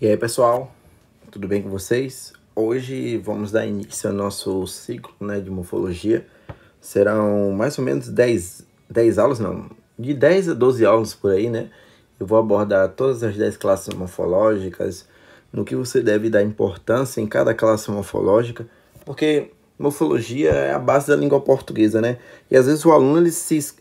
E aí, pessoal, tudo bem com vocês? Hoje vamos dar início ao nosso ciclo, de morfologia. Serão mais ou menos 10 aulas, não, de 10 a 12 aulas por aí, né? Eu vou abordar todas as 10 classes morfológicas, no que você deve dar importância em cada classe morfológica, porque morfologia é a base da língua portuguesa, né? E às vezes o aluno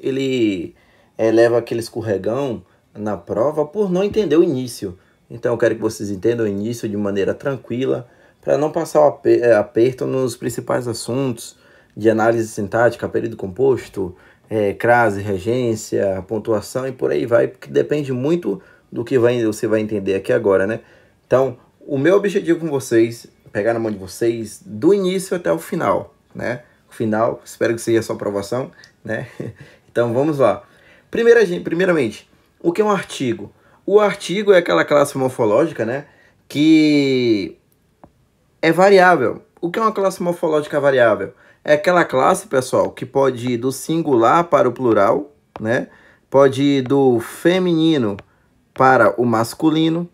ele leva aquele escorregão na prova por não entender o início. Então eu quero que vocês entendam o início de maneira tranquila, para não passar o aperto nos principais assuntos de análise sintática, período composto, crase, regência, pontuação e por aí vai, porque depende muito do que você vai entender aqui agora, né? Então, o meu objetivo com vocês é pegar na mão de vocês do início até o final, né? O final, espero que seja a sua aprovação, né? Então, vamos lá. Primeiramente, o que é um artigo? O artigo é aquela classe morfológica, né, que é variável. O que é uma classe morfológica variável? É aquela classe, pessoal, que pode ir do singular para o plural, né? Pode ir do feminino para o masculino,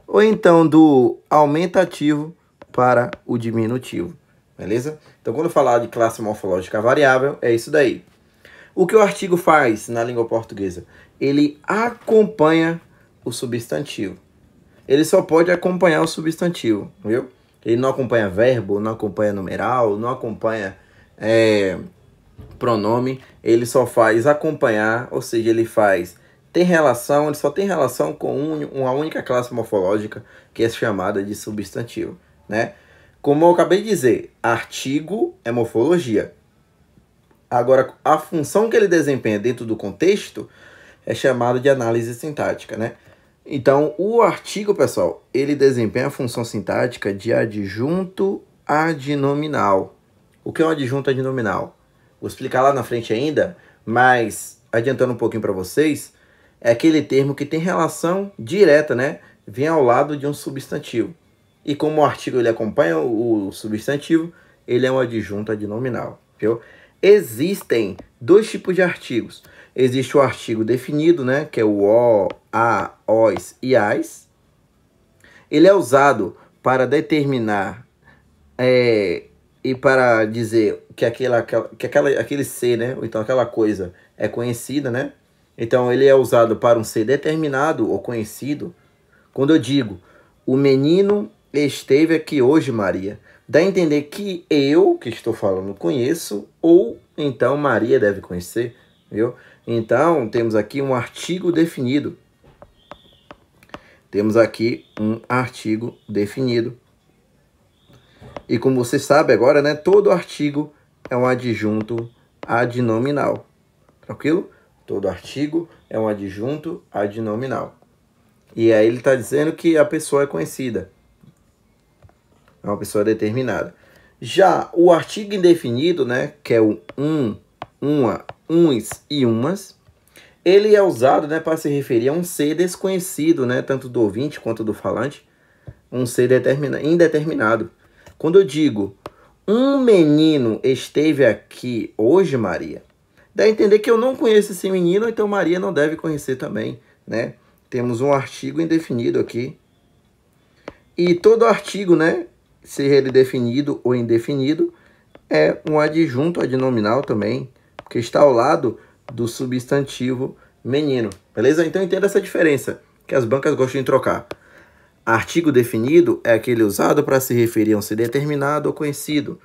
ou então do aumentativo para o diminutivo, beleza? Então, quando eu falar de classe morfológica variável, é isso daí. O que o artigo faz na língua portuguesa? Ele acompanha o substantivo. Ele só pode acompanhar o substantivo, viu? Ele não acompanha verbo, não acompanha numeral, não acompanha pronome. Ele só faz acompanhar, ou seja, ele só tem relação com uma única classe morfológica, que é chamada de substantivo, né? Como eu acabei de dizer, artigo é morfologia. Agora, a função que ele desempenha dentro do contexto é chamada de análise sintática, né? Então, o artigo, pessoal, ele desempenha a função sintática de adjunto adnominal. O que é um adjunto adnominal? Vou explicar lá na frente ainda, mas adiantando um pouquinho para vocês, é aquele termo que tem relação direta, né? Vem ao lado de um substantivo. E como o artigo ele acompanha o substantivo, ele é um adjunto adnominal, viu? Existem dois tipos de artigos. Existe o artigo definido, né, que é o o, a, os e as. Ele é usado para determinar e para dizer que aquele ser, né, ou então aquela coisa é conhecida, né? Então ele é usado para um ser determinado ou conhecido. Quando eu digo, o menino esteve aqui hoje, Maria, dá a entender que eu, que estou falando, conheço, ou então Maria deve conhecer, viu? Então, temos aqui um artigo definido. Temos aqui um artigo definido. E como você sabe agora, né, todo artigo é um adjunto adnominal. Tranquilo? Todo artigo é um adjunto adnominal. E aí ele está dizendo que a pessoa é conhecida. É uma pessoa determinada. Já o artigo indefinido, né, que é o uma, uns e umas, ele é usado, né, para se referir a um ser desconhecido, né, tanto do ouvinte quanto do falante, um ser indeterminado. Quando eu digo, um menino esteve aqui hoje, Maria, dá a entender que eu não conheço esse menino, então Maria não deve conhecer também, né? Temos um artigo indefinido aqui. E todo artigo, né, seja ele definido ou indefinido, é um adjunto adnominal também, porque está ao lado do substantivo menino, beleza? Então entenda essa diferença, que as bancas gostam de trocar. Artigo definido é aquele usado para se referir a um ser determinado ou conhecido.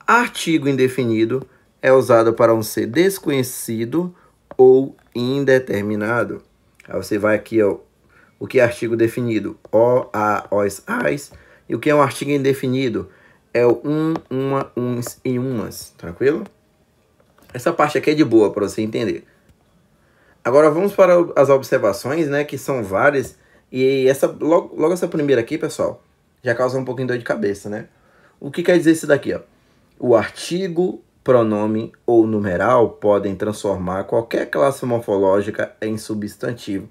Artigo indefinido é usado para um ser desconhecido ou indeterminado. Aí você vai aqui, ó, o que é artigo definido? O, a, os, as. E o que é um artigo indefinido? É o uma, uns e umas. Tranquilo? Essa parte aqui é de boa para você entender. Agora vamos para as observações, né? Que são várias. E logo essa primeira aqui, pessoal, já causa um pouquinho de dor de cabeça, né? O que quer dizer isso daqui, ó? O artigo, pronome ou numeral podem transformar qualquer classe morfológica em substantivo.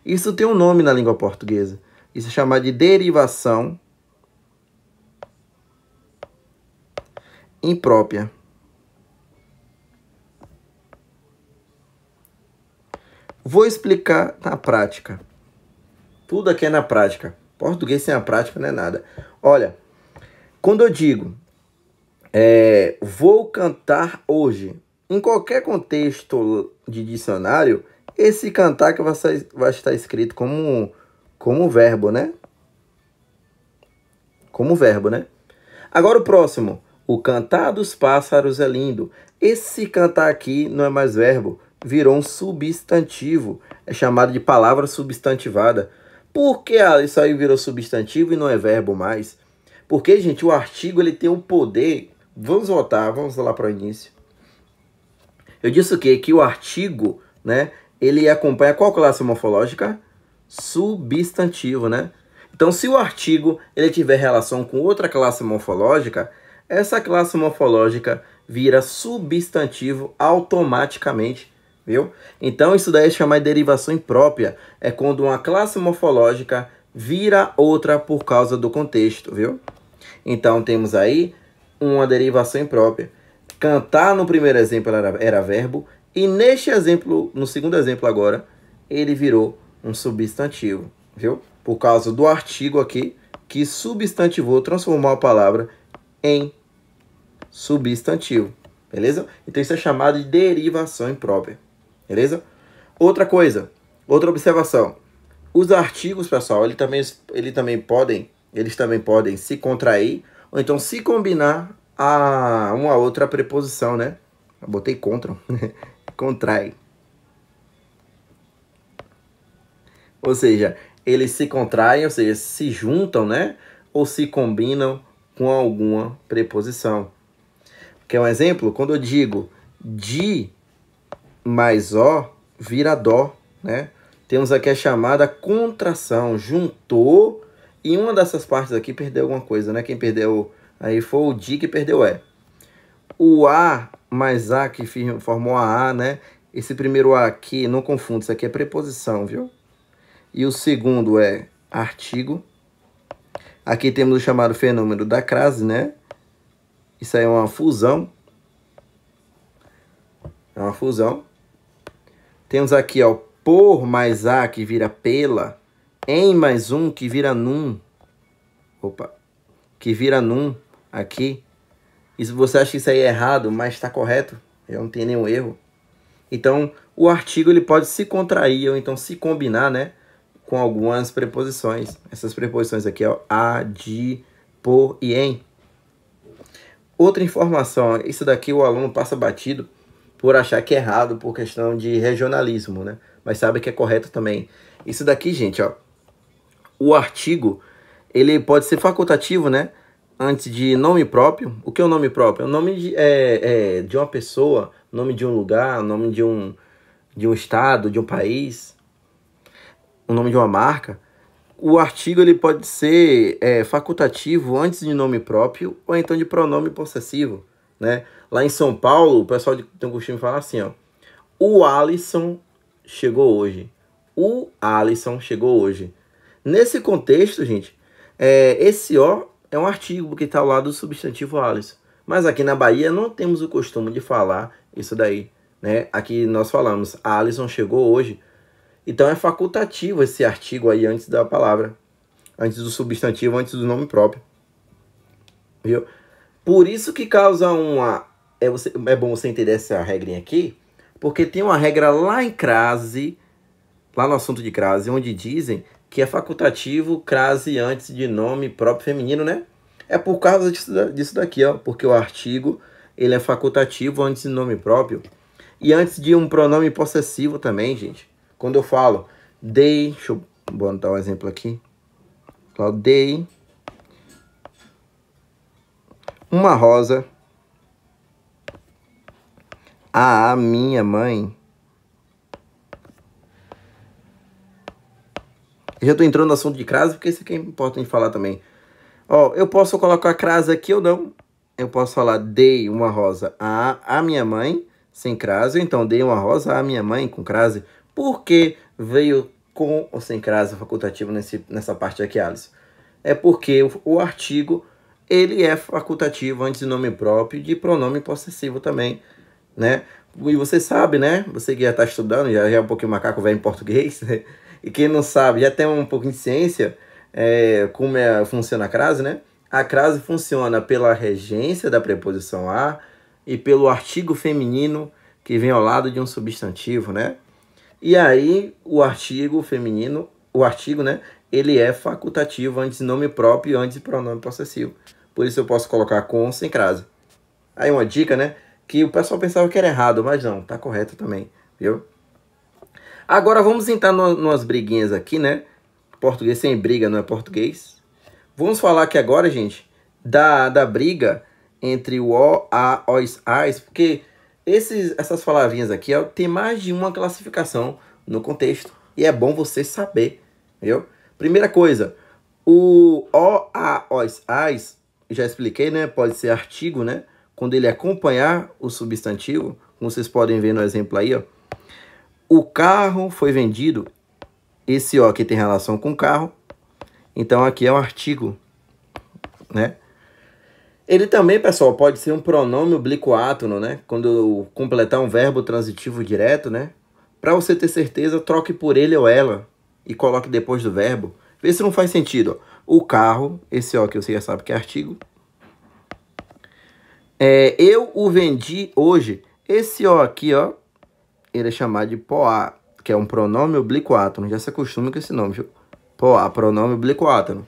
Isso tem um nome na língua portuguesa. Isso é chamado de derivação imprópria. Vou explicar na prática. Tudo aqui é na prática. Português sem a prática não é nada. Olha, quando eu digo vou cantar hoje, em qualquer contexto de dicionário, esse cantar que vai estar escrito como verbo, né? Como verbo, né? Agora o próximo. O cantar dos pássaros é lindo. Esse cantar aqui não é mais verbo, virou um substantivo. É chamado de palavra substantivada. Por que isso aí virou substantivo e não é verbo mais? Porque, gente, o artigo ele tem o poder... Vamos voltar, vamos lá para o início. Eu disse o quê? Que o artigo, né? Ele acompanha qual classe morfológica? Substantivo, né? Então, se o artigo ele tiver relação com outra classe morfológica, essa classe morfológica vira substantivo automaticamente, viu? Então, isso daí é chamado de derivação imprópria. É quando uma classe morfológica vira outra por causa do contexto, viu? Então, temos aí uma derivação imprópria. Cantar no primeiro exemplo era verbo, e neste exemplo, no segundo exemplo agora, ele virou um substantivo, viu? Por causa do artigo aqui, que substantivou, transformou a palavra em substantivo, beleza? Então isso é chamado de derivação imprópria, beleza? Outra coisa, outra observação. Os artigos, pessoal, eles também podem se contrair, ou então se combinar a uma outra preposição, né? Eu botei contra, contrai. Ou seja, eles se contraem, ou seja, se juntam, né? Ou se combinam com alguma preposição. Quer um exemplo? Quando eu digo de mais ó, vira dó, né? Temos aqui a chamada contração. Juntou e uma dessas partes aqui perdeu alguma coisa, né? Quem perdeu aí foi o de que perdeu é. O a mais a que formou a, né? Esse primeiro a aqui, não confunda, isso aqui é preposição, viu? E o segundo é artigo. Aqui temos o chamado fenômeno da crase, né? Isso aí é uma fusão. É uma fusão. Temos aqui, ó, por mais a que vira pela. Em mais um que vira num. Opa. Que vira num aqui. E se você acha que isso aí é errado, mas está correto, eu não tenho nenhum erro. Então, o artigo ele pode se contrair ou então se combinar, né? Com algumas preposições. Essas preposições aqui, ó, a, de, por e em. Outra informação, isso daqui o aluno passa batido por achar que é errado por questão de regionalismo, né? Mas sabe que é correto também. Isso daqui, gente, ó, o artigo, ele pode ser facultativo, né? Antes de nome próprio. O que é o nome próprio? É o nome de uma pessoa, nome de um lugar, nome de um estado, de um país, o nome de uma marca. O artigo ele pode ser facultativo antes de nome próprio ou então de pronome possessivo, né? Lá em São Paulo, o pessoal tem o costume de falar assim, ó. O Alisson chegou hoje. O Alisson chegou hoje. Nesse contexto, gente, esse ó é um artigo porque está ao lado do substantivo Alisson. Mas aqui na Bahia não temos o costume de falar isso daí, né? Aqui nós falamos, Alisson chegou hoje. Então é facultativo esse artigo aí antes da palavra, antes do substantivo, antes do nome próprio. Viu? Por isso que causa uma... É bom você entender essa regrinha aqui, porque tem uma regra lá em crase, lá no assunto de crase, onde dizem que é facultativo crase antes de nome próprio feminino, né? É por causa disso daqui, ó, porque o artigo ele é facultativo antes de nome próprio e antes de um pronome possessivo também, gente. Quando eu falo dei, deixa eu botar um exemplo aqui. Eu dei uma rosa à minha mãe. Eu já tô entrando no assunto de crase, porque isso aqui é importante falar também. Ó, eu posso colocar crase aqui ou não. Eu posso falar dei uma rosa à minha mãe, sem crase. Ou então dei uma rosa à minha mãe, com crase. Por que veio com ou sem crase facultativo nessa parte aqui, Alisson? É porque o artigo, ele é facultativo antes de nome próprio e de pronome possessivo também, né? E você sabe, né? Você que já está estudando, já é um pouquinho macaco velho em português, né? E quem não sabe, já tem um pouquinho de ciência, como funciona a crase, né? A crase funciona pela regência da preposição a e pelo artigo feminino que vem ao lado de um substantivo, né? E aí, o artigo feminino, né? Ele é facultativo antes de nome próprio e antes de pronome possessivo. Por isso eu posso colocar com sem crase. Aí uma dica, né? Que o pessoal pensava que era errado, mas não, tá correto também, viu? Agora vamos entrar numas briguinhas aqui, né? Português sem briga não é português. Vamos falar aqui agora, gente, da briga entre o O, A, Os, As, porque essas palavrinhas aqui tem mais de uma classificação no contexto. E é bom você saber, viu? Primeira coisa, o A, Os, As, já expliquei, né? Pode ser artigo, né? Quando ele acompanhar o substantivo, como vocês podem ver no exemplo aí, ó. O carro foi vendido. Esse O aqui tem relação com carro. Então aqui é um artigo, né? Ele também, pessoal, pode ser um pronome oblíquo átono, né? Quando completar um verbo transitivo direto, né? Para você ter certeza, troque por ele ou ela e coloque depois do verbo. Vê se não faz sentido, ó. O carro, esse O aqui você já sabe que é artigo. Eu o vendi hoje. Esse O aqui, ó, ele é chamado de poá, que é um pronome oblíquo átono. Já se acostume com esse nome, viu? Poá, pronome oblíquo átono.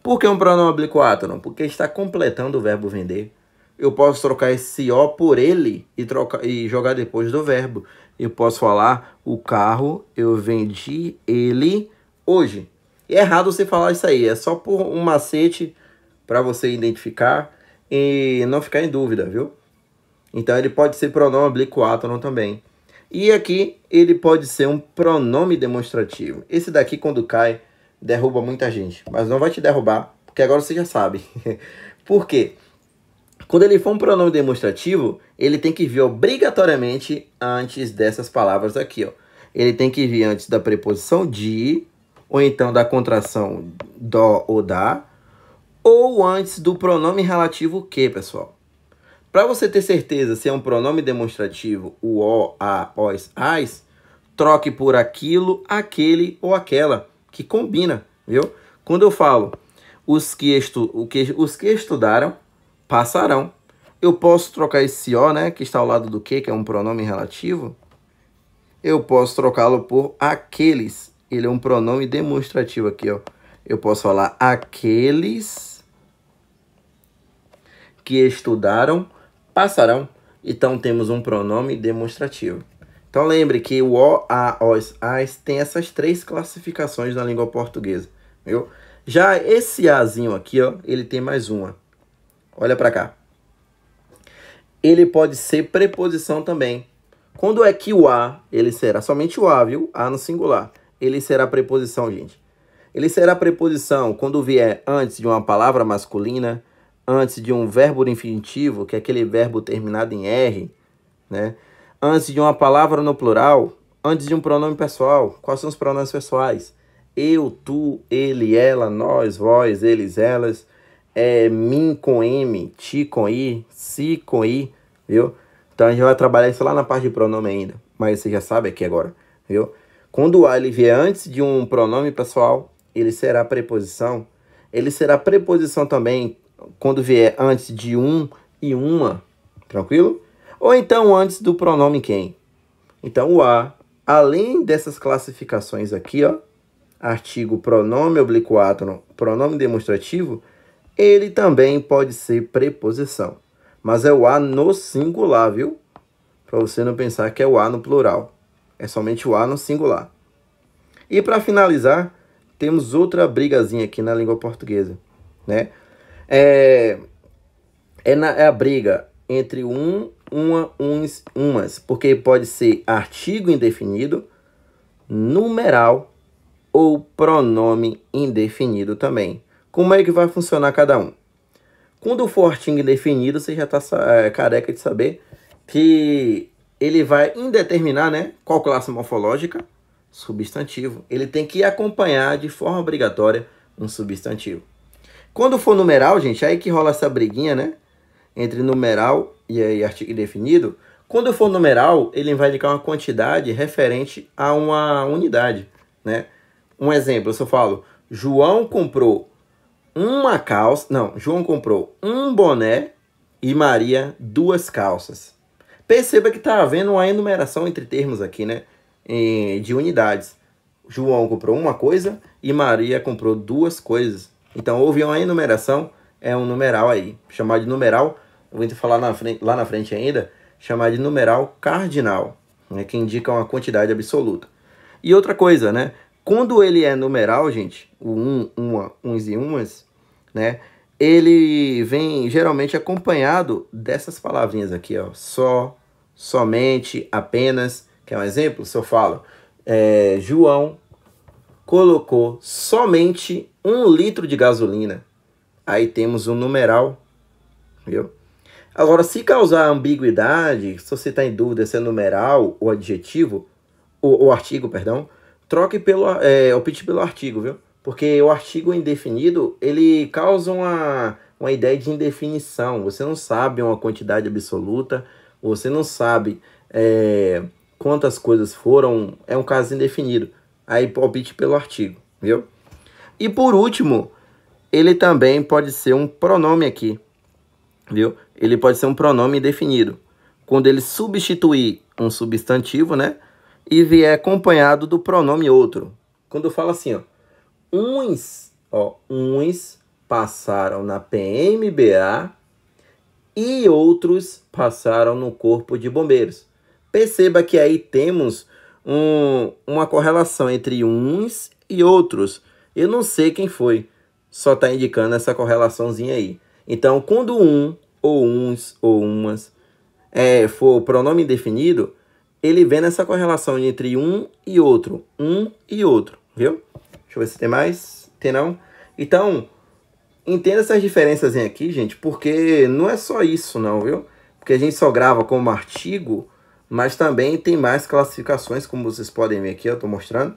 Por que um pronome oblíquo átono? Porque está completando o verbo vender. Eu posso trocar esse O por ele e jogar depois do verbo. Eu posso falar, o carro, eu vendi ele hoje. E é errado você falar isso aí. É só por um macete para você identificar e não ficar em dúvida, viu? Então, ele pode ser pronome oblíquo átono também. E aqui, ele pode ser um pronome demonstrativo. Esse daqui, quando cai, derruba muita gente. Mas não vai te derrubar, porque agora você já sabe. Por quê? Quando ele for um pronome demonstrativo, ele tem que vir obrigatoriamente antes dessas palavras aqui, ó. Ele tem que vir antes da preposição de, ou então da contração do ou da, ou antes do pronome relativo que, pessoal. Para você ter certeza se é um pronome demonstrativo, o O, A, Os, As, troque por aquilo, aquele ou aquela, que combina, viu? Quando eu falo os que estudaram, passarão. Eu posso trocar esse O, né, que está ao lado do que é um pronome relativo. Eu posso trocá-lo por aqueles. Ele é um pronome demonstrativo aqui, ó. Eu posso falar aqueles que estudaram, passarão. Então, temos um pronome demonstrativo. Então, lembre que o O, A, Os, As tem essas três classificações na língua portuguesa, viu? Já esse Azinho aqui, ó, ele tem mais uma. Olha para cá. Ele pode ser preposição também. Quando é que o A, ele será somente o A, viu? A no singular. Ele será preposição, gente. Ele será preposição quando vier antes de uma palavra masculina, antes de um verbo infinitivo, que é aquele verbo terminado em R, né? Antes de uma palavra no plural, antes de um pronome pessoal. Quais são os pronomes pessoais? Eu, tu, ele, ela, nós, vós, eles, elas, mim com M, ti com I, si com I, viu? Então a gente vai trabalhar isso lá na parte de pronome ainda, mas você já sabe aqui agora, viu? Quando o A ele vier antes de um pronome pessoal, ele será preposição. Ele será preposição também quando vier antes de um e uma, tranquilo? Ou então antes do pronome quem. Então o A, além dessas classificações aqui, ó, artigo, pronome oblíquo átono, pronome demonstrativo, ele também pode ser preposição. Mas é o A no singular, viu? Para você não pensar que é o A no plural. É somente o A no singular. E para finalizar, temos outra brigazinha aqui na língua portuguesa, né? É a briga entre um, uma, uns, umas, porque pode ser artigo indefinido, numeral ou pronome indefinido também. Como é que vai funcionar cada um? Quando for artigo indefinido, você já está careca de saber que ele vai indeterminar, né? Qual classe morfológica? Substantivo. Ele tem que acompanhar de forma obrigatória um substantivo. Quando for numeral, gente, aí que rola essa briguinha, né? Entre numeral e artigo indefinido. Quando for numeral, ele vai indicar uma quantidade referente a uma unidade, né? Um exemplo, se eu falo, João comprou uma calça, não, João comprou um boné e Maria 2 calças. Perceba que está havendo uma enumeração entre termos aqui, né? De unidades. João comprou uma coisa e Maria comprou 2 coisas. Então houve uma enumeração, é um numeral aí. Chamar de numeral, eu vou falar lá na frente ainda, chamar de numeral cardinal, né? Que indica uma quantidade absoluta. E outra coisa, né? Quando ele é numeral, gente, o uns e umas, né? Ele vem geralmente acompanhado dessas palavrinhas aqui, ó. Só, somente, apenas. Quer um exemplo? Se eu falo, João colocou somente 1 litro de gasolina. Aí temos um numeral, viu? Agora, se causar ambiguidade, se você está em dúvida se é numeral ou adjetivo, ou artigo, perdão, troque opte pelo artigo, viu? Porque o artigo indefinido, ele causa uma ideia de indefinição. Você não sabe uma quantidade absoluta, você não sabe quantas coisas foram, é um caso indefinido. Aí opte pelo artigo, viu? E por último, ele também pode ser um pronome aqui, viu? Ele pode ser um pronome indefinido. Quando ele substituir um substantivo, né? E vier acompanhado do pronome outro. Quando eu falo assim, uns passaram na PMBA e outros passaram no Corpo de Bombeiros. Perceba que aí temos uma correlação entre uns e outros. Eu não sei quem foi, só está indicando essa correlaçãozinha aí. Então, quando um, ou uns, ou umas, for pronome indefinido, ele vem nessa correlação entre um e outro, viu? Deixa eu ver se tem mais. Tem não? Então, entenda essas diferenças aqui, gente, porque não é só isso não, viu? Porque a gente só grava como artigo, mas também tem mais classificações, como vocês podem ver aqui, eu tô mostrando.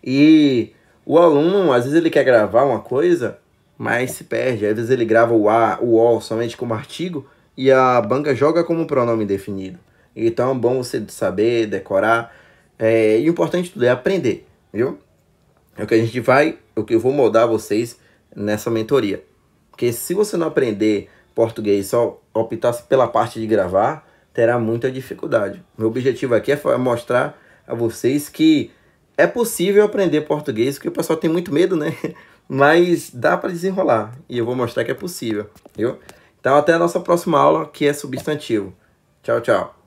E o aluno, às vezes ele quer gravar uma coisa, mas se perde. Às vezes ele grava o o somente como artigo e a banca joga como pronome indefinido. Então é bom você saber, decorar. E o importante de tudo é aprender, viu? É o que a gente vai, o que eu vou moldar vocês nessa mentoria. Porque se você não aprender português, só optar pela parte de gravar, terá muita dificuldade. Meu objetivo aqui é mostrar a vocês que é possível aprender português, porque o pessoal tem muito medo, né? Mas dá para desenrolar. E eu vou mostrar que é possível, viu? Então até a nossa próxima aula, que é substantivo. Tchau, tchau.